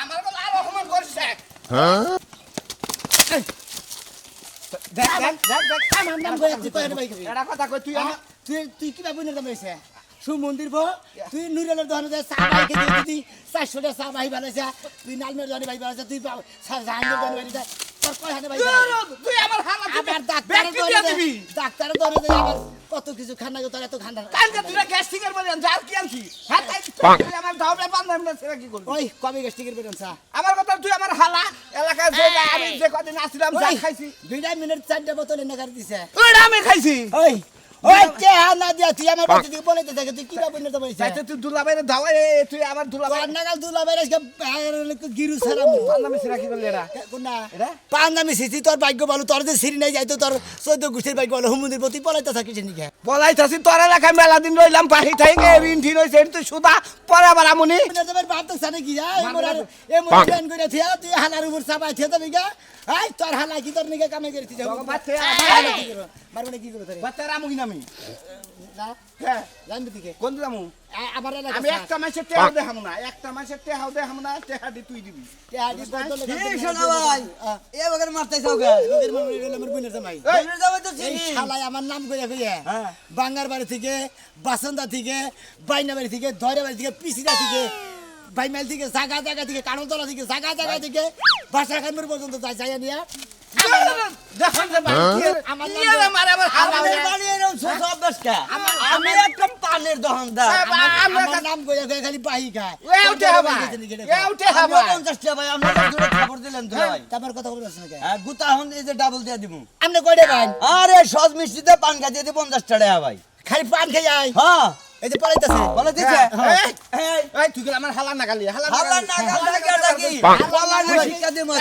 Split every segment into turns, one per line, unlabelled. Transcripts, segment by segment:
আমার বল আর অপমান করছে
হ্যাঁ
দেখ
আমার নাম কই তুই কই ভাই
এটা কথা কই তুই আমার
তুই কি ভাবে নাম হইছে সুমন্দির বো তুই নুরেলের দহনে দে সাবাই কে দিদি 400 টাকা সাবাই বানাইছা তুই নালমের দহনে ভাই বানাইছা তুই জাহাঙ্গীর দহনে বানাইছা তোর কয় হানে ভাই
তুই আমার হালা
আবার ডাক্তারের দহনে দে আবার কত কিছু খানা গো তোর এত খানা
কালকে তুই গ্যাস্ট্রিকের বলেন যার কি আনছি হ্যাঁ তাই তুই আমার ধাওবে বান্ধব না সেটা কি করবি
ওই কবে গেস্টিকের বেরনছা
আমার কথা তুই আমার হালা এলাকা যে আমি যে কদিন আসছিলাম যা খাইছি
2 মিনিট 4টা বোতল এনে করে দিছে
ওইটা আমি খাইছি
ওই ওই কে না দিয়া তুই আমার বাড়ি থেকে বলেতে থাকে তুই কি ভাবে নিতে পারিস
যাইতে তুই দুলাবাইরে ধাওয়া তুই আমার দুলাবাই
নাগাল দুলা বাইরে গিরু সারামু
বান্ধব সেটা কি করলি এরা
কোনা
এটা
পান্দামি সিসি তোর ভাগ্য ভালো তোর যে সিরি নাই যাইতো তোর 14 গুছির ভাগ্য ভালো হুমুদির প্রতি পলাইতে থাকিস নিকে
বলাইতাছি তোর এলাকায় মেলা দিন রইলাম পাহি থাইকে ঋণ ঠিন হইছে তুই সুদা পরে আবার আমুনি
তোমার বাপ তো সানে কি যায় এ মোর গান কইরা থিয়া তুই হালার উপর চাপাই থিয়া তবে গা আই তোর হালা কি তোর নিকে কামে করিস যাও
বাচ্চা
মারবনে কি করো তোরে
বাচ্চা আমুকি নামি
না
হ্যাঁ
জানবি দিকে
কোন দিলামু
আমার এলাকা
আমি একটা মাসের টেহাও দেখাম না একটা মাসের টেহাও দেখাম না টেহাটি তুই দিবি
আদি বদল
এই শোনা ভাই এ বগের মারতেছাও কে
লোকের মামুনি হলো আমার বোনের জামাই
বলের যাবে তো
এই
চিনি
শালাই আমার নাম কইয়া কইয়া
হ্যাঁ
বাঙ্গার বাড়ি থেকে বাসন্দা থেকে বাইনা বাড়ি থেকে ধরে বাড়ি থেকে পিসিদা থেকে বাইমাইল থেকে জাগা জাগা থেকে কানতলা থেকে জাগা জাগা থেকে বাসা খানপুর পর্যন্ত যাই নিয়া
দেখান যে ভাই
আমার
কি রে মারে আবার হালা
আমাদের বাড়ি এরকম ছোট অভ্যাস কে আমি একদম পানের দোকানদার
আমার নাম কইয়া কইয়া খালি বাহি খায়
এ উঠে হবা এ উঠে হবা
50 টাকা ভাই আমরা দুটো খবর দিলেন তো ভাই
তারপর কথা বলছ না
হ্যাঁ গুতা হন এই যে ডাবল দিয়ে দিমু
আমনে কইডে ভাই
আরে সজ মিষ্টিতে পান খাইতে দি 50 টাকা ভাই
খালি পান খাই আই
হ্যাঁ
এই যে পড়াইতাছে
বলে দিছে
এই এই তুই কি আমার হালা নাগালি হালা
হালা না গাল কি হালা না শিক্ষা দি মাছ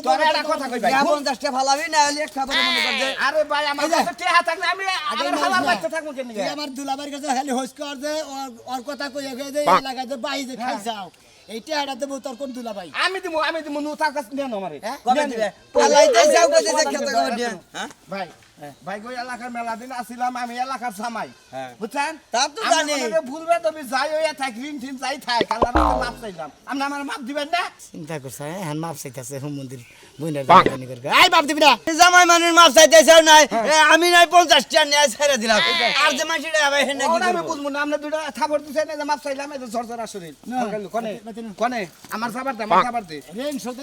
তোর একটা কথা কই ভাই
50 টাকা ফালাবি না হলে খাবার মনে কর দে
আরে ভাই আমার কাছে টেহা থাকলে আমি আমার হালা বাইতে থাকবো কেন
তুই আমার দুলাবার কাছে খালি হোস কর দে ওর কথা কইয়া কইয়া দে লাগাতে বাহি যে খাই যাও এইটা হাড়া দেব তোর কোন দুলাভাই
আমি দিমু নো তার কাছে নেন আমারে
কবে দিবে পালাইতে যাও কইতে খেতে কবে দিয়ে হ্যাঁ
ভাই ভাই কই এলাকার মেলা দিন আসিলাম আমি এলাকার সামাই
হ্যাঁ
বুঝছেন
তা তো জানি
ভুলবে তুমি যাই হইয়া থাক ঋণ ঠিন যাই থাক আল্লাহর কাছে মাপ চাইলাম আপনি আমার মাপ দিবেন না
চিন্তা করছ হ্যাঁ মাপ চাইতাছে হুম মন্দির বইনার জানি করে আই বাপ দিবি না
জামাই মানুষ মাপ চাইতেছেও নাই আমি নাই 50 টাকা নিয়ে ছেড়ে দিলাম আর যে মাসিটা হবে হেনে কি
আমি
করব
বুঝবো না আপনি দুটো থাবর দিছেন না যে মাপ চাইলাম এই যে ঝরঝরা শরীর কোনে কোনে আমার খাবার দে আমার খাবার দে
রেন সদে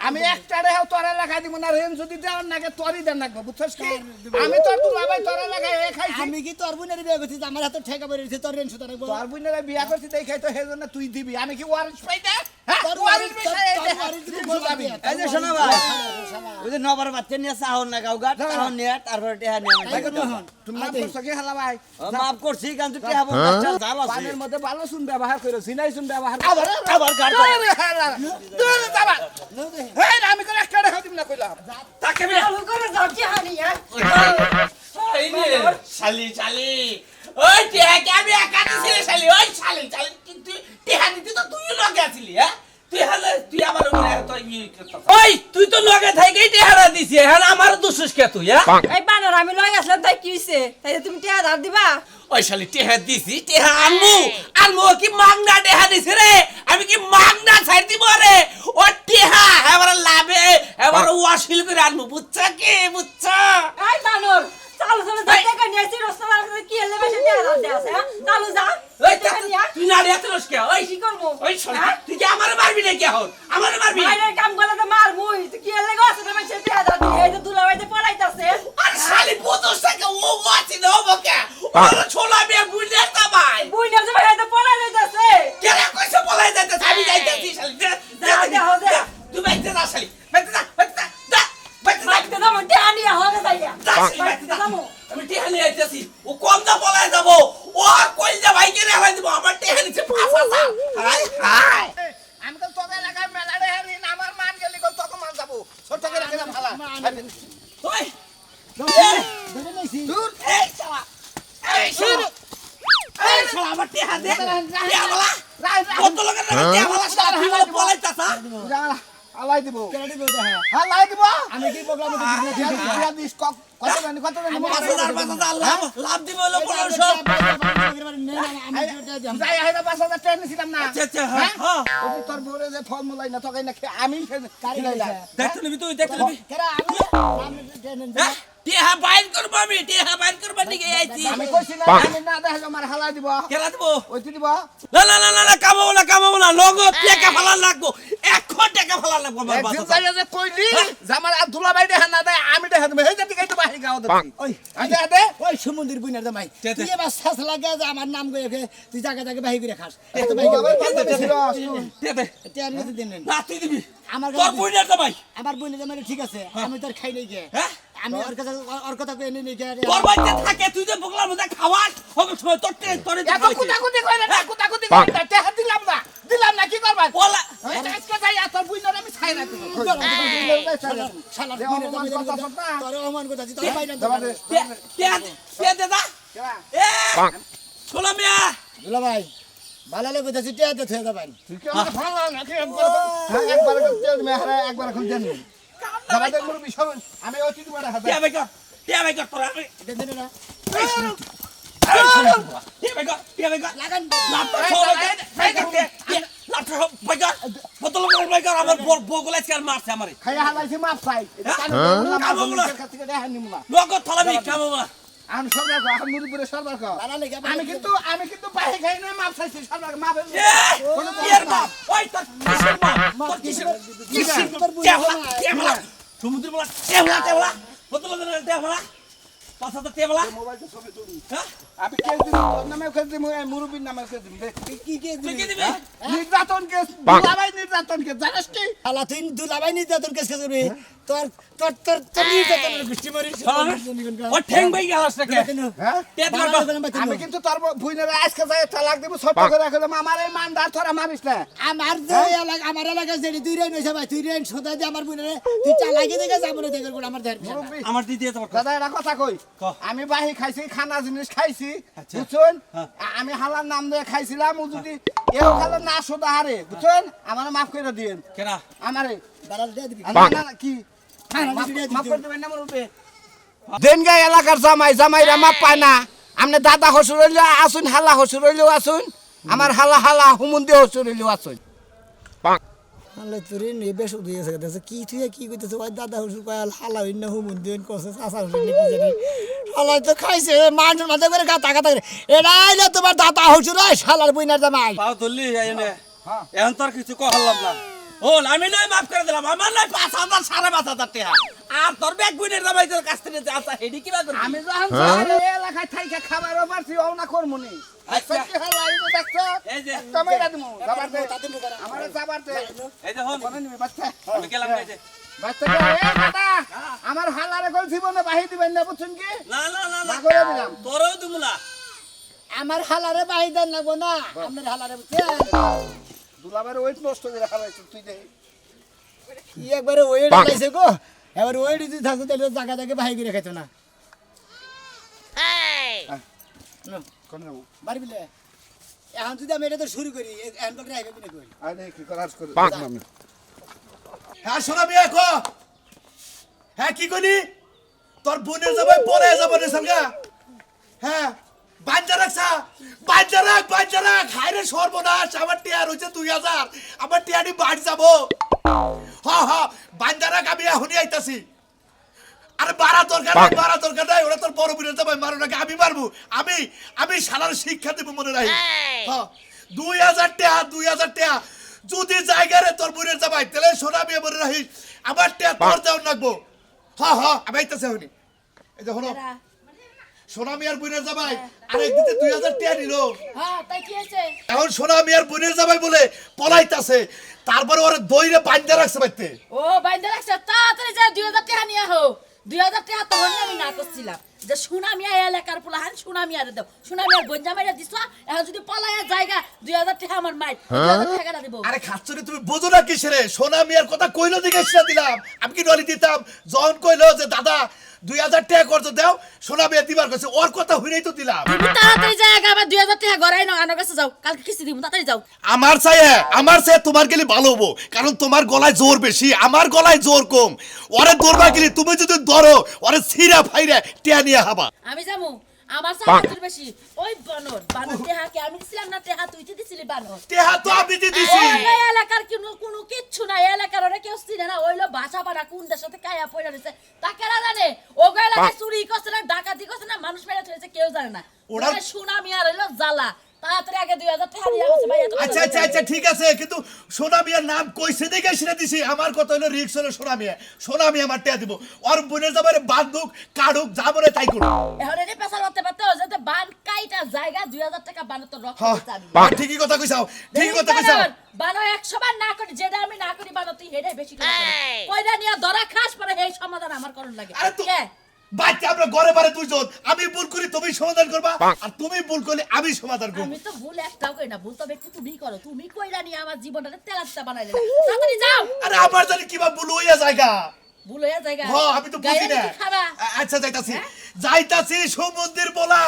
আমি একটা রেহাও তোর এলাকায় দিব না রেন যদি দেওয়ার নাকি তোরই দেন লাগবে বুঝছস কি আমি তোর দুলাভাই তোর এলাকায় খাইছি
আমি কি তোর বোনের বিয়ে করছি আমার হাতে ঠেকা বেরিয়েছে তোর রেন সদে রাখবো
তোর বোনের বিয়া করছি তাই খাই তো সেজন্য তুই দিবি আমি কি ওয়ারেন্ট পাই না
তোর
ওয়ারেন্ট
এই যে শোনা ভাই ওই যে নবার বাচ্চা নিয়ে চাহন না গাওগা চাহন নিয়ে তারপর টেহা নিয়ে
তুমি মাপ করছো কি হালা ভাই
মাপ করছি কিন্তু টেহা 50 টাকা জাল আছে
পানের মধ্যে ভালো শুন ব্যবহার করো সিনাই শুন ব্যবহার
আবার কাট
তুই যাবা এই আমি করে একটা রেহাও দিম না কইলাম
তাকে
ভালো করে যাও কি হানি
এই নে শালি শালি ওই টিয়া কে আমি একা দিছি রে শালি ওই শালি শালি তুই টিয়া নিতে তো তুই লগে আছিলি হ্যাঁ তুই আমার উপরে তো ওই তুই তো লগে থাইকেই টিয়ারা দিছি হ্যাঁ আমার দুসুস কে তুই হ্যাঁ
এই বানর আমি লই আসলাম তাই কি হইছে তাই তুমি টিয়া ধার দিবা
ওই শালি টিয়া দিছি টিয়া আনমু কি মাগনা টিয়া দিছি রে আমি কি মাগনা ছাড় দিব রে ও টিয়া এবার লাভে এবার ওয়াশিল করে আনমু বুঝছা কি বুঝছা
এই বানর চালু চালু যাইতে কানি আইছি রাস্তা কি এলে বেশি টিয়া ধার দে আছে চালু যা
ওই তুই না রে তোরস কে ওই
কি করব
ওই শালি তুই কি আমারে মারবি না কি হন আমারে মারবি
বাইরের কাম করলে তো মার মুই তুই কি এলে গো আছে না বেশি টিয়া ধার দি এই যে দুলাভাইতে পড়াইতাছে
আর শালি বুঝছস কে ও ওয়াচি না ওকে ওর ছোলা বে বুইলে তা ভাই
বুই না যে ভাই তো পড়াই যাইতাছে
কেরে কইছে বলাই যাইতে আমি যাইতেছি শালি তুই বাইতে যা শালি বাইতে যা
বাইতে দাও টিয়া নিয়া হবে যাইয়া বাইতে দাও
আমি টিয়া নিয়ে আইতেছি ও কোন দা বলাই যাব ও কই যা ভাই কে রে দিব আমার টিয়া নিচে ফাসা হাই হাই
আমি তো তোর এলাকায় মেলা রে ঋণ আমার মান গেলি কল তোকে মান যাবো ছোট করে রেখে ভালা
ওই
ধরে নাইছি
দূর
এই শালা এই শালা আমার টিয়া দে টিয়া বলা কত লোকের টিয়া বলা শালা তুই বলাইতাছ
হালাই দিব
কেন দিব এটা হ্যাঁ
হালাই দিব
আমি কি বললাম কত জানি
কত জানি
5,000 লাভ দিব হলো 1500
আমি যেটা দিলাম
যাই আইরা 5,000 টাকা নিছিলাম না
আচ্ছা হ্যাঁ হ্যাঁ
ওই তোর বউরে যে ফল মলাই না তোকে না আমি খাইলাম
দেখতে নিবি তুই দেখতে নিবি
কেরা আমি টেনে
হ্যাঁ টিহা বাইর করব আমি টিহা বাইর করব নিকে আইছি
আমি কইছি না আমি না দেখো আমার হালাই দিব
কেলা দিব
ওই দিব
না কামাবো না লগো টাকা ফালা লাগবো 100 টাকা ফালা লাগবো আমার
একদিন
বাসা
যাইয়া যে কইলি যে আমার আব্দুল্লাহ ভাই দেখা না দেয় আমি দেখা দেব এই জাতি গাইতে বাহির গাও দেব
ওই
আমি দেখা দে
ওই সমুদ্রের বুইনার জামাই
তে।
তুই এবার শ্বাস লাগা যে আমার নাম কইয়া তুই জায়গা জায়গা বাহি করে খাস এত বাহি
আবার
করে
বান্ধবী ছিল
দে
এটা আমি তো দিন
না তুই দিবি
আমার
তোর বুইনার তো ভাই
আমার বুইনার জামাই ঠিক আছে আমি তোর খাই নাই গে
হ্যাঁ
আমি ওর কথা কই নেই গে
তোর বাইতে থাকে তুই যে বগলার মধ্যে খাওয়াস হবে সময় তোর তোরে
এত কুতাকুতি কইলে না কুতাকুতি কইলে না টাকা দিলাম না কি করবা
বলা
আজকে যাই এত বুইনার আমি ছাই না দিব
শালা
দে
বুইনার
অপমান
জামাই
কথা শোন না।
তোর অপমান কথা তোর বাইরে
যাবা দে
কে দাদা এ শোলা মিয়া
দুলা ভাই ভালো লাগে কইতাছি টিয়া দে থয়ে যাবেন
তুই কি আমাকে ভালো না কি একবার করতে মে হারা একবার খুল দেন যাবা দে মুরবি সব আমি ওই দিব না হাতে
টিয়া ভাই কর তোর আমি
দেন দেন না
টিয়া ভাই কর
লাগান
লাভ আমার বগলা চার মারছে আমারে
খাইয়া হালাইছি মাপ চাই এটা কেন কাছ থেকে দেখা নিমু না
লগো থালাবি কামবা
আমি সরকার কো আমি মুরবিরে সরকার কো
ভালো লাগে
আমি কিন্তু বাইরে খাই না মাপ চাইছি সরকার মাপ
এর বাপ ওই তোর কিসের বাপ তোর কিসের টেবলা সমুদ্র বলা টেবলা বদলা দেন টেবলা পাছাতে টেবলা
মোবাইলটা ছবি তুলি
হ্যাঁ
আমি কেস দিমু তোর নামে কেস দিমু এই মুরবির নামে কেস দিমু দেখ
কি কি
তুই কি দিবি
নির্যাতন কেস বাবাই নির্যাতন কেস জানিস কি
শালা তুই দুলাভাই নি তোর কাছে করবি তোর তোর তোর তোর নির্যাতনের গোষ্ঠী মারিস
ও ঠ্যাং ভাই গেলাস নাকি
হ্যাঁ
টেট মারবা
আমি কিন্তু তোর বুইনের আজকে যাই তালাক দিব ছোট করে রাখলাম আমার এই মানদার তোরা মারিস না
আমার যে এলাকা আমার এলাকা যেটি তুই রেন হইছে ভাই তুই রেন সোদা দি আমার বুইনে তুই চালাকি দেখে যাব না দেখে আমার ধর
মুরব্বি,
আমার দিদি তোমার
দাদা একটা কথা কই
ক।
আমি বাহি খাইছি খানা জিনিস খাইছি
আচ্ছা।
বুঝছেন
হ্যাঁ।
আমি হালার নাম দিয়ে খাইছিলাম ও যদি এও খালে না সোদা হারে বুঝছেন আমার মাফ করে দিয়েন
কেনা
আমারে
দাঁড়াল দিয়ে দিবি
কি
হ্যাঁ
মাফ করে দেবেন না মুরব্বি দেনগাই এলাকার জামাইরা মাপ পায় না আমনে দাদা হসুর হইলে আসুন হালা হসুর হইলেও আসুন আমার হালা হুমুন্দি হসুর হইলেও আসুন
আলে তোরে নে বেশ উদিয়ে গেছে কি তুই কি কইতেছ ওই দাদা হুসুর কয়াল হালা হইন না হুমুন দেন কসে চাচা হুসুর কি জানি হালা তো খাইছে মানুষ মাঝে করে গাতা গাতা এরাই না তোমার দাদা হুসুর ওই শালার বুইনার জামাই
পাও তুললি এনে এখন তোর কিছু কহলাম না ও আমি নয় মাফ করে দিলাম আমার নয় 5,000 5,500 টাকা আর তোর ব্যাগ বুইনের দামাই তোর কাছ থেকে আচ্ছা হেডি কি বাদ
আমি যখন শহরে এলাকায় থাইকা খাবারও পারছি ও না করমুনি
আচ্ছা।
কি হালা এই যে দেখছো
এই যে
তোমাইরা দিমু যাবার দে আমারে যাবার দে
এই যে হন
কোন নিবি বাচ্চা
আমি গেলাম এই যে
বাচ্চা এ দাদা আমার হালারে কল জীবনে বাহি দিবেন না বুঝছেন কি
না না না
না করে দিলাম
তোরও দিমুলা
আমার হালারে বাহি দেন লাগবো না আমার হালারে বুঝছেন
দুলাবার ওয়েট নষ্ট করে হালাইছ তুই দে
কি একবারে ওয়েট লাইছে গো এবার ওয়েট যদি থাকতো তাহলে জায়গা জায়গা বাহি করে খাইতো না
কোন যাবো
বাড়ি বিলে এখন যদি আমি এটা তো শুরু করি এখন তো ড্রাইভার বিনে করি
আরে কি করার করে আমি
হ্যাঁ শোনা বিয়ে কো হ্যাঁ কি করি তোর বোনের যাবে পরে যাবে রে সঙ্গে হ্যাঁ বাঞ্জা রাখছা বাঞ্জা রাখ হাইরে সর্বনাশ আমার টিয়া রয়েছে 2,000 আমার টিয়াটি বাড়ি যাবো হ্যাঁ বাঞ্জা রাখ আমি এখনই আইতাছি আরে বাড়া দরকার নাই ওরা তোর বড় বোনের যাবে মারো নাকি আমি মারবো আমি শালার শিক্ষা দেবো মনে রাখি হ্যাঁ 2,000 টাকা যদি জায়গারে তোর বোনের যাবাই তাহলে সোনা বিয়ে মনে রাখিস আমার টিয়া তোর দেওয়ার লাগবো হ্যাঁ আমি আইতাছি এখনই এই যে হলো সোনা মিয়ার বোনের জামাই আরেক দিতে 2,000 টাকা নিল
হ্যাঁ তাই কি হয়েছে
এখন সোনা মিয়ার বোনের জামাই বলে পলাইতাছে তারপরে ওরা দইরে বান্ধা রাখছে বাইতে
ও বাইন্দা রাখছে তাড়াতাড়ি যা 2,000 টাকা নিয়ে আহো 2,000 টাকা তো আমি না করছিলাম যে সুনামিয়া এলাকার পোলাহান সুনামিয়ারে দাও সুনামিয়ার গঞ্জা মাইরা দিছলা এখন যদি পলায়া জায়গা 2000 টাকা আমার মাই 2000 টাকা দিব
আরে খাচ্ছরে তুমি বোঝো না কিসে রে সোনা মিয়ার কথা কইলো দিকে এসে দিলাম আমি কি ডলি দিতাম যখন কইলো যে দাদা 2000 টাকা করতে দাও সোনা মিয়া দিবার কইছে ওর কথা হইরাই তো দিলাম
তুমি তাড়াতাড়ি জায়গা আমার 2000 টাকা গড়াই নাও আনার কাছে যাও কালকে কিস্তি দিব তাড়াতাড়ি যাও
আমার চাই তোমার গেলে ভালো হবো কারণ তোমার গলায় জোর বেশি আমার গলায় জোর কম ওরে দৌড়বা গেলে তুমি যদি ধরো ওরে ছিঁড়া ফাইরা টিয়া নিয়ে হাবা
আমি যাবো আমার সাহায্যের বেশি ওই বানর টেহাকে আমি দিছিলাম না টেহা তুই দিছিলি বানর
টেহা তো আমি দিয়ে দিছি
এই এলাকার কোনো কিচ্ছু নাই এলাকার ওরা কেউ চিনে না ওইলো ভাষা পাড়া কোন দেশের সাথে কায়া পয়লা রয়েছে তাকে না জানে ওগো এলাকায় চুরি করছে না ডাকাতি করছে না মানুষ মেরে চলেছে কেউ জানে না
ওরা-
ওরা সুনামি আর হইলো জ্বালা তাড়াতাড়ি আগে 2000 টাকা দিয়ে আসছে ভাই এত
আচ্ছা ঠিক আছে কিন্তু সোনা মিয়ার নাম কইছে দেখে সেটা দিছি আমার কথা হলো রিক্স হলো সোনা মিয়া আমার টেয়া দিব ওর বোনের যাবারে বান্দুক কাড়ুক যা বলে তাই করুক
এখন এনে পেছাল করতে পারতে ও যাতে বান কাইটা জায়গা 2000 টাকা বানো তো রক্ত
হ্যাঁ
চাবি
ঠিকই কথা কইছাও ঠিকই কথা কইছাও
বানো 100 বার না করি যেটা আমি না করি বানো তুই হেডে বেশি করে কইরা নিয়া ধরা খাস পরে এই সমাধান আমার করণ লাগে
আরে তো
কে?
বাচ্চা আমরা ঘরে বারে দুইজন আমি ভুল করি তুমি সমাধান করবা আর তুমি ভুল করলে আমি সমাধান করব
আমি তো ভুল একটাও করি না ভুল তো ব্যক্তি তুমি করো তুমি কইরা নিয়ে আমার জীবনটাকে তেলাচ্ছা বানাইলে তাড়াতাড়ি যাও
আরে আমার জানি কিবা ভুল হইয়া জায়গা
ভুল হয়ে জায়গা
হ্যাঁ আমি তো বুঝি না
খাবা
আচ্ছা যাইতাছি সমুদ্রের বলা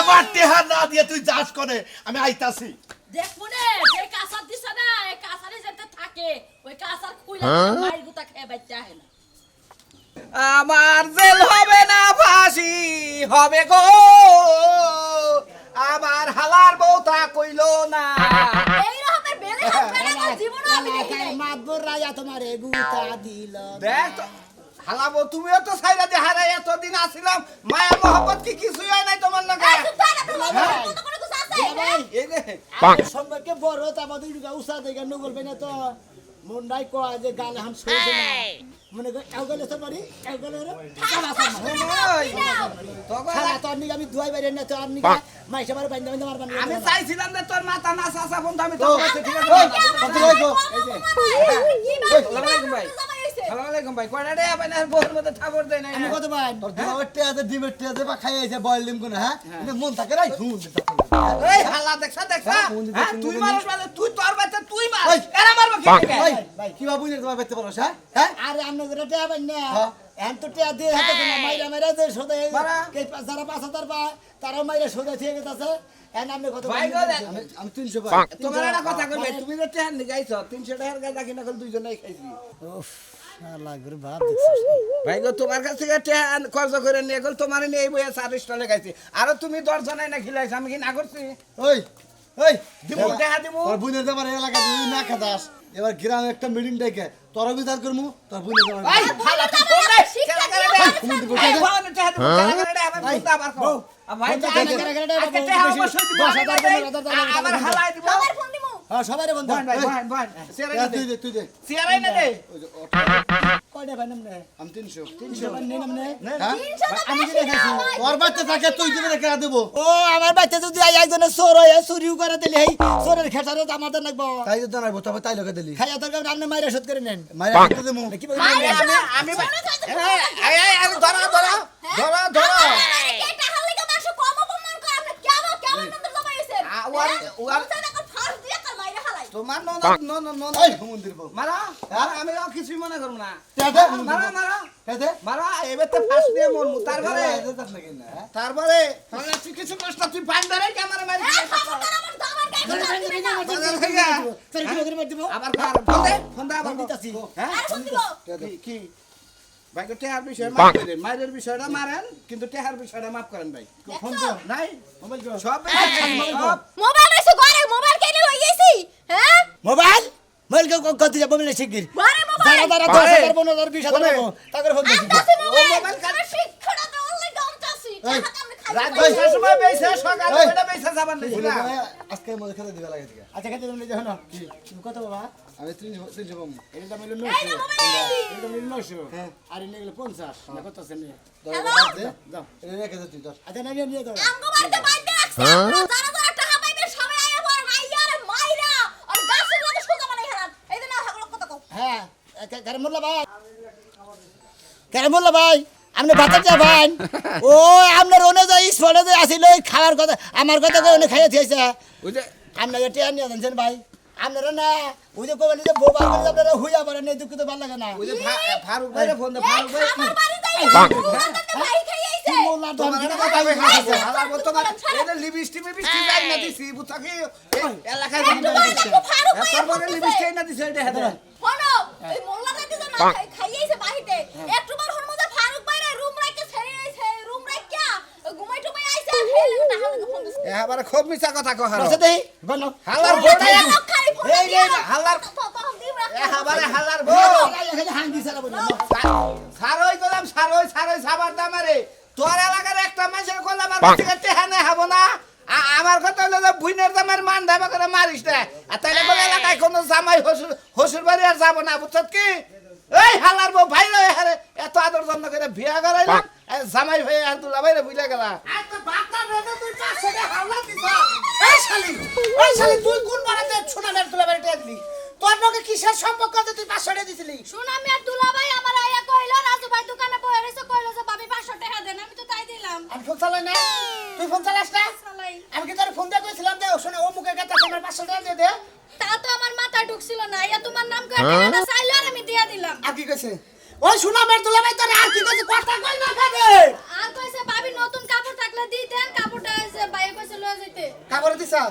আমার টেহা না দিয়ে তুই যাস করে আমি আইতাছি
দেখ মনে যে কাঁসার দিছ না এই কাঁসারে যেতে থাকে ওই কাঁসার খুইলা মাইর গুতা খেয়ে বাচ্চা হয় না
আমার জেল হবে না ফাঁসি হবে গো আমার হালার বউটা কইলো না
এই রকমের বেলে হাত বেলে আমার জীবনও আমি দেখি নাই।
মাতবর রাজা তোমার এগুতা দিল
দেখ তো, হালাবো তুমিও তো সাইরা দিয়ে হারাই এতদিন আসিলাম মায়া মোহাম্মত কি কিছুই হয় নাই তোমার নাকি
এই চুপ থাক, আপনার মতো কোনো কিছু আছে, হ্যাঁ?
এই যে
সম্পর্কে বড় তা আমাদের উষা দেখে নগল না তো মুন্ডাই কয় যে গালে হাম শুনছে না মনে কর এও গেলে তো পারি এও গেলে
ওই, তখন
খালা তো আপনি আমি দুয়াই বাইরে না তো আপনি মাইসা মারে বাইন্দা বাইন্দা মারবানি
আমি চাইছিলাম যে তোর মাথা না চাচা বন্ধু আমি তো ঠিক আছে আসসালামু আলাইকুম ভাই আসসালামু আলাইকুম ভাই কয়টা রে আপনি বউর মধ্যে থাবর দেয় না
আমি কত পাই
তোর দুয়ারটে আছে ডিমেরটে আছে বা খাই আছে বয়েল ডিম কোন হ্যাঁ কিন্তু মন থাকে রাই হুন
এই হালা দেখছা হ্যাঁ তুই মানুষ মানে তুই তোর বাচ্চা তুই মার
ওই।
এরা মারবো কি থেকে?
ভাই ভাই কি বাবু নিয়ে তোমার বেতে পারো হ্যাঁ হ্যাঁ
আরে আপনি যেটা টেয়া পাই না
হ্যাঁ।
এখন তো টেয়া দিয়ে হাতে না মাইরা মাইরা যে সোদে
মারা।
কে যারা 5000 পায় তারাও মাইরা সোদে ঠিক আছে এখন আপনি কত
ভাই গো দেখ,
আমি 300 পাই
তোমার একটা কথা কইবে তুমি যে ট্রেন গাইছ 300 টাকার গাঁজা কিনা কল দুইজনেই খাইছি
উফ শালা গুরু ভাব দেখছিস
ভাই গো তোমার কাছ থেকে ট্রেন খরচ করে নিয়ে গেল তোমার নিয়ে এই বইয়া 4 স্টলে গাইছি আর তুমি 10 জনাই না খিলাইছ আমি কি না করছি
ওই ওই
দিমু টাকা দিমু
তোর বুনের জামার এলাকা তুই না খাদাস এবার গ্রামে একটা মিটিং ডেকে তোর বিচার করমু তোর বুনের জামার
ভাই ফালা তুই কোন রে কেলা করে দে এই ভালো টাকা দিমু কেলা করে দে আমি বলতে আবার কো ভাই আজকে টাকা অবশ্যই দিব
10,000
আমার হালাই দিব
হ্যাঁ সবাই বন্ধু
বহান সিয়ারাই
তুই
দে
দে তুই দে
সিয়ারাই না দে
কয়টা ভাই নামনে
আমি 300
300 ভাই নেই নামনে
হ্যাঁ
আমি কি দেখাইছি
তোর বাচ্চা থাকে তুই দিবে রেখে দেবো
ও আমার বাচ্চা যদি একজনের চোর হয়ে চুরিও করে দিলে এই চোরের খেসারে আমাদের লাগবো
তাই তো জানাইবো তবে তাই লোকে দিলি
খাইয়া তোর কারণে আপনি মাইরা শোধ করে নেন
মাইরা করতে দেবো
কি বলবেন
আমি ধরা তোমার
এই হুমন্দির বউ
মারা আমি কিছুই মনে করব না
টাকা
মারা মারা
কাতে
মারা এবার তো ফার্স্ট দিয়ে মরমু তারপরে
হ্যাঁ
তারপরে তুই কিছু কষ্ট তুই পাইন ধরে ক্যামেরা মারি আবার ফোন দে আবার
দিতাছি
হ্যাঁ কি ভাই টেহার বিষয় মাফ করেন মায়ের বিষয়টা মারেন কিন্তু টেহার বিষয়টা মাফ করেন ভাই
ফোন তো
নাই
মোবাইল কো
সব
মোবাইল এসে ঘরে মোবাইল কেনে হই গেছি হ্যাঁ
মোবাইল মোবাইল কো কত যাব মোবাইল শিগগির
ঘরে মোবাইল
যারা 10,000 15,000 20,000 নেবো তাদের ফোন দিছি
মোবাইল কানে শিক্ষাটা তো অনলাইন কামতাছি টাকা আমি খাই
রাত 10টার সময় বেইছে সকালে ওটা বেইছে যাবার নাই
বলে আজকে মধ্যে খেতে দিবা লাগে থেকে
আচ্ছা খেতে তুমি দেখো না কি কত বাবা
আমি 300 পাবো
এটা দাম হলো
এই যে
900
মোবাইল
এটা দাম হলো 900 আর এনে গেলে 50 না কত আছে নে যাও
রেখে দে তুই তোর
আচ্ছা না নিয়ে দাও
আমগো বাড়িতে বাইতে রাখছে যারা যারা টাকা পাইবে সবাই আয়া পর আইয়ার মাইরা আর গাছের মধ্যে সোজা বানাই হেলান এই যে না হাগলো কত কও
হ্যাঁ কারে মোল্লা ভাই কারে মোল্লা ভাই আপনি ভাতের চা ভাই ও আপনার অনুযায়ী স্পটে যে আসিল ওই খাওয়ার কথা আমার কথা করে উনি খাইয়ে দিয়েছে
ওই যে
আপনাকে টেয়ার নিয়ে জানছেন ভাই আপনারা না ওই যে কোবানি যে বোবা করে আপনারা হুইয়া পারেন এই দুঃখ তো ভালো লাগে না
ওই যে ফারুক ভাইরে ফোন দে ফারুক ভাই
আমার বাড়িতে আইছে ভাই খাইছে
মোল্লা
তোমার
দম
কথা ভাই খাইছে হালার মত তোমার এই যে লিপস্টিক যাই না দিছি বুঝাকি এলাকায় দিছি তারপরে লিপস্টিক না দিছে এটা হেদে
হনো এই মোল্লা দাদি তো না খাইছে বাহিতে একটু বার হন মধ্যে ফারুক ভাইরে রুম রাখকে ছেড়ে আইছে রুম রাখকে ঘুমাই টুমাই আইছে হেলে না হালকা ফোন দিছে
এবারে খুব মিছা কথা কহ
বসে দেই বলো
হালার বউটা
এই
যে হালার এবারে হালার বউ
হাং দিছে না বলো
সারই গলাম সারই সাবার দামারে তোর এলাকার একটা মাসের কলা বার থেকে টেহানে হবো না আমার কথা হলো যে বুইনের জামাইয়ের মান ধাবা করে মারিস না আর তাইলে বলে এলাকায় কোনো জামাই হসুর বাড়ি আর যাবো না বুঝছত কি এই হালার বউ ভাই রে হারে এত আদর যত্ন করে বিয়া করাইলাম জামাই হয়ে আর তুলা বাইরে বুঝলে গেলা
তুই কোন বাড়াতে সোনামের তুলা বাড়িতে আসলি তোর নকে কিসের সম্পর্ক আছে তুই 500 টাকা দিছিলি
সুনামি আর দুলা ভাই আমার আয়া কইলো রাজু ভাই দোকানে বসে রইছে কইলো যে ভাবি 500 টাকা দেন আমি তো তাই দিলাম
আমি ফোন চালাই না তুই ফোন চালাস না
চালাই
আমি কি তোর ফোন দিয়ে কইছিলাম যে শোনে ও মুখে কথা তোমার 500 টাকা দিয়ে দে
তা তো আমার মাথায় ঢুকছিল না ইয়া তোমার নাম করে টাকাটা চাইলো আর আমি দিয়া দিলাম
আর কি কইছে ওই সোনামের তুলা ভাই তোর আর কি কইছে কথা কই না খাবে
আর কইছে ভাবি নতুন কাপড় থাকলে দি দেন কাপড়টা এসে ভাই কইছে লয়ে যাইতে
কাপড় দিছা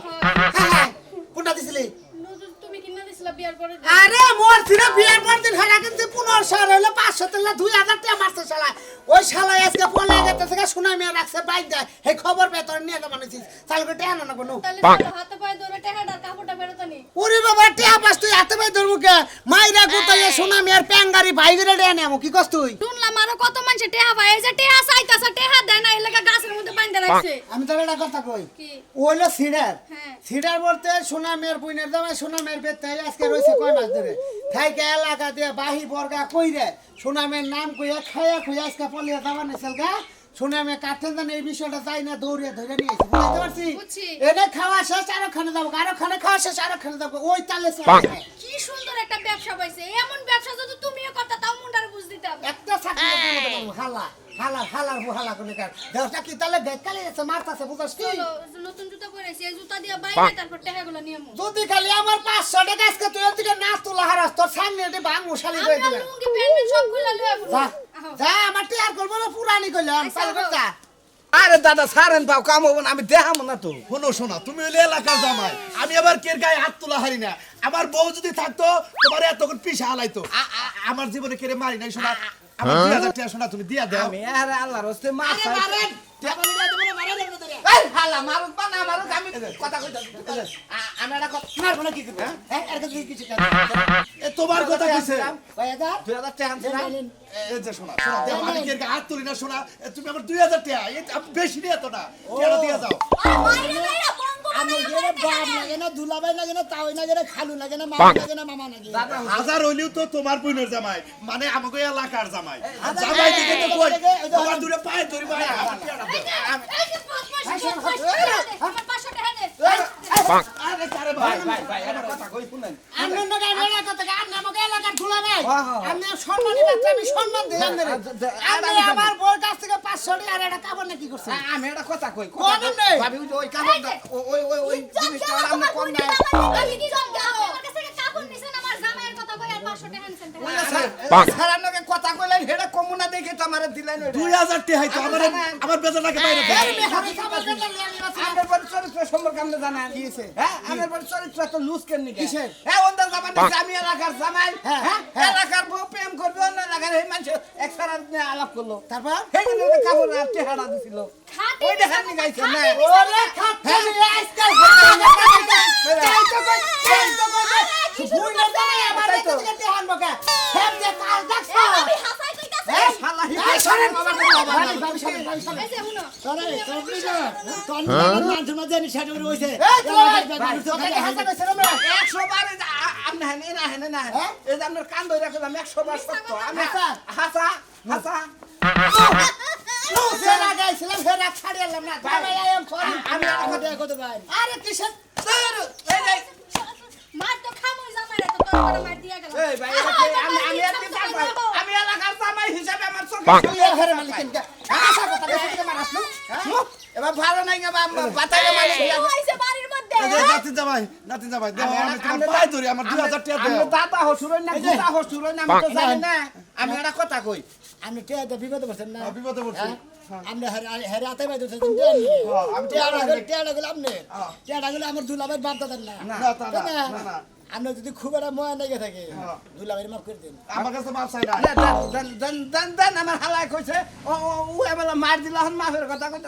হ্যাঁ কোনটা দিছিলি
নতুন তুমি কিনা দিছিলা বিয়ার পরে
আরে মোর ফিরে বিয়ার পর দিন হারা কিন্তু 1500 হলো 500 তেলা 2000 টাকা মারছে শালা ওই শালা আজকে পলে গেছে থেকে সোনামি রাখছে বাইক দেয় এই খবর পে তোর নিয়ে মানেছিস তাহলে টাকা না কোনো
তাহলে তো হাতে পায়ে ধরে টাকাটা কাপড়টা ফেরত নি
ওরে বাবা টিয়া পাস তুই হাতে পাই ধরবো কে মাইরা গুতাইয়া সোনামি আর প্যাঙ্গারি ভাই গরে দেয়া নেমু কি কস তুই
শুনলাম আরো কত মানুষ টেহা ভাই এই যে টেহা চাইতাছে টেহা দেয় না এলাকা গাছের মধ্যে বাইন্ধা রাখছে
আমি তোর একটা কথা কই
কি
ওইলো সিডার
হ্যাঁ।
সিডার বলতে সোনামের বুইনের দামে সোনামের বেতে আজকে রইছে কয় মাস ধরে থাইকে এলাকা দিয়ে বাহি বর্গা কইরে সোনামের নাম কইয়া খাইয়া খুইয়া আজকে পলিয়া দাবা নেছিল গা সোনামে কাটেন জানে এই বিষয়টা যাই না দৌড়িয়ে ধরে নিয়ে এসে বুঝতে পারছি
বুঝছি।
এনে খাওয়া শেষ আরো খানে যাবো আরো খানে খাওয়া শেষ আরো খানে যাবো ওই তালে চলে
কি সুন্দর একটা ব্যবসা পাইছে এমন ব্যবসা যদি তুমিও করতে তাও মুন্ডার বুঝ দিতাম
একটা চাকরি করতে পারবো হালা হালা হালার হালা করে কার দেহটা কি তালে বেকালে আছে মারতাছে বুঝছ কি
চলো নতুন জুতা পরেছি এই জুতা দিয়ে বাইরে তারপর টাকাগুলো নিয়ে আমু
যদি খালি আমার 500 টাকা আজকে তুই এদিকে না তোলা হারাস তোর সামনে এটি ভাঙ মশালি করে
আমরা
দিলাম
লুঙ্গি প্যান্ট সব খুলে লয়ে
যা
আহো
যা আমার টিয়ার করবো না পুরানি কইলাম চাল কর যা
আরে দাদা সারেন পাও কাম হবো না আমি দেখাবো না তো
শোনো শোনা তুমি হইলে এলাকার জামাই আমি আবার কের গায়ে হাত তোলা হারি না আমার বউ যদি থাকতো তোমার এতক্ষণ পিছা হালাইতো আমার জীবনে কেড়ে মারি নাই শোনা আমার 2000 টাকা শোনা তুমি দিয়া দাও
আমি আরে আল্লাহর হস্তে মাছ
আরে মারেন টেবিল দিয়ে দেবো না মারেন দেবো তোরে
এই হালা মারুক বা না মারুক আমি কথা কইতাছি আমি একটা কথা
মারবো না কি করব হ্যাঁ এর কাছে কিছু কাজ
এ তোমার কথা কইছে
ভাই দা
2000 টাকা আনছি না
এই যে শোনা শোনা দেখো আমি কের গায়ে হাত তুলি না শোনা তুমি আমার 2000 টাকা আমি বেশি নিয়ে তো না কেন দিয়া যাও
বাইরে বাইরে বন্ধ
আমি গেলে বাপ লাগে না দুলাভাই লাগে না তাও লাগে না খালু লাগে না মামা লাগে না মামা লাগে
দাদা
হাজার হইলেও তো তোমার বোনের জামাই মানে আমাকে এলাকার জামাই জামাই দিকে তো কই তোমার দূরে পায়ে ধরি ভাই
এই যে আমার 500 টাকা দে
আরে কারে ভাই
ভাই ভাই একটা কথা কই শুনেন
আমরা না গায় কথা আমরা আমাকে এলাকার দুলাভাই
হ্যাঁ, হ্যাঁ।
আমি সম্মানী বাচ্চা আমি সম্মান দেই আমি আমার বউর কাছ থেকে 500 টাকা আর একটা কাপড় না কি করছে
আমি একটা কথা কই
কোন নেই?
ভাবি ওই কাপড় ওই জিনিসটা আমরা কোন নাই
আমি কি জব দাও আমার কাছে কাপড় নিছেন আমার জামাইয়ের কথা কই আর 500 টাকা নিছেন
সারার লগে কথা কইলেন হেডা কমুনা দেখে তো আমারে দিলেন
2000 টাকা হইতো আমার বেজাটাকে বাইরে দাও
আমার বাড়ির চরিত্র সম্পর্কে আপনি জানেন কি হ্যাঁ আমার বাড়ির চরিত্র তো লুজ কেন নি কিসের হ্যাঁ ওন্দার জামাই নিছে আমি এলাকার জামাই হ্যাঁ এলাকার বউ প্রেম করবে অন্য এলাকার এই মানুষ একসারা আলাপ করলো
তারপর
হেগেন কাপড় আর চেহারা দিছিল
খাটি
ওই দেখা নি গাইছে না
ওরে খাচ্ছি আজকাল চাই তো কই ভুল না জামাই আমার কাছে থেকে হান বকা হেম যে কাল দেখছ
আমি হাসাই কইতাছি
এই শালা হিসাব করেন বাবা
এই যে শুনো
সরে সরে তোর মান ধর্ম জানি সেটা হইছে
এই তোকে হাসা কইছে না 100 বার আপনি হেনে না হেনে না এই যে আপনার কান ধরে রাখলাম 100 বার সত্য আমি হাসা হাসা
ফেরা গাইছিলাম ফেরা ছাড়িলাম না জামাই আইম সরি
আমি
কথা কত ভাই আরে কিসের
এই যে
মার তো খামই জামাই রে তো করে মার দিয়া গেল
এই ভাই এটা কি? আমি আর কি চাই ভাই? আমি এলাকার জামাই হিসেবে আমার চোখে
ঘরে মালিক কেন আসা কথা বেশি করে মারাস না
এবার ভালো নাই গা বাতাইলে মানে
হইছে বাড়ির মধ্যে
এই যে নাতিন জামাই দেও আমি তোমার পায়ে ধরি আমার 2000 টাকা
আমি
দেও
দাদা হসুরই না গুদা হসুরই না আমি তো জানি না আমি একটা কথা কই
আপনি টেয়াতে বিপদে পড়ছেন না
বিপদে পড়ছি
আমরা হেরে আতে বাইতে থাকেন জানি আমি টেয়াটা গেলে আপনি টেয়াটা গেলে আমার দুলাভাই বাদ দেন না
না তা না
আপনি যদি খুব একটা ময়া লেগে থাকে দুলাভাই মাফ করে দিন
আমার কাছে মাপ চাই না
দেন আমার হালাই কইছে ও এবেলা মার দিলা হন মাফের কথা কইতে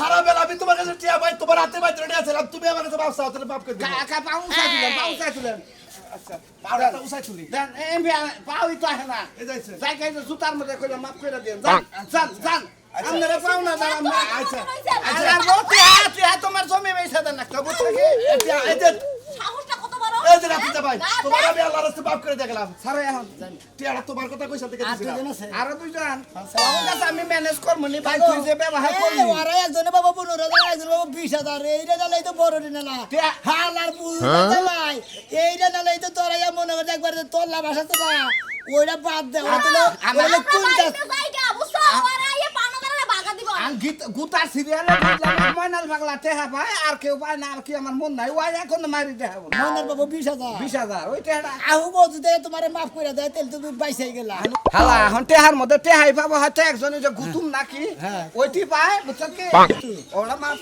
হারা বেলা আমি তোমার কাছে টিয়া ভাই তোমার হাতে ভাই ধরে আছিলাম তুমি আমার কাছে মাপ চাও তাহলে মাপ করে দিও
কাকা পাউ চাইছিলেন
আচ্ছা পাউডারটা উসাই তুলি
দেন এমবি পাউই তো আহে না
এই যাইছে
যাই কাইতে জুতার মধ্যে কইলে মাফ করে দেন যান আপনারা পাও না দাঁড়ান না
আচ্ছা
আচ্ছা রোটি হাতে তোমার জমি বেচা দেন না কবু থেকে
এই যে
সাহসটা কত বড়
এই যে নাতিন জামাই তোমার আমি আল্লাহর রাস্তায় মাপ করে দেখলাম
সারে এখন
টিয়াটা তোমার কথা কইছা থেকে
আর
দিছিলাম
দুজন আছে
আরো দুইজন আমার কাছে আমি ম্যানেজ করবো নি ভাই তুই যে ব্যবহার করবি
ওরা একজনে বাবা 15,000 একজনে বাবা 20,000 এইটা নালাই তো বড় দিন না হালার বুঝতে নাই এইটা নালাই তো তোরা মনে করে একবার তোর লাভ আসা তো না ওইটা বাদ দে ওরা তো ওরা কোনটা
জায়গা বুঝছো ওরা এই পানো করে বাগা দিব
গুতার সিরিয়ালে বুঝলাম ময়নাল পাগলা টেহা পায় আর কেউ পায় না আর কি আমার মন নাই ওই এখন মারি দেখাবো
মনের বাবা 20,000
20,000 ওই টেহাটা
আহু বলতে দে তোমারে মাফ করে দেয় তেল তুমি বাইসাই গেলা
হালা এখন টেহার মধ্যে টেহাই পাবো হয়তো একজনে যে গুতুম নাকি ওইটি পায় বুঝছেন কি ওরা মাছ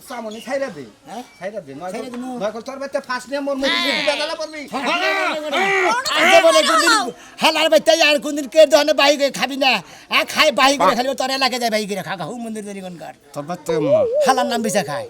সামনে ছাইরা দে
হ্যাঁ?
ছাইরা দে নয়
ছাইরা দিমু।
নয় তোর বেতে ফার্স্ট নিয়ে মোর মুখে বেদালা পড়বি
আজকে বলে কোনদিন হালার বাইতে আর কোনদিন কে দহনে বাহি করে খাবি না খাই বাহি করে খালি তোর এলাকায় যায় বাহি করে খা খা মন্দির দেরি কোন কার
তোর বেতে
হালার নাম বিচা খায়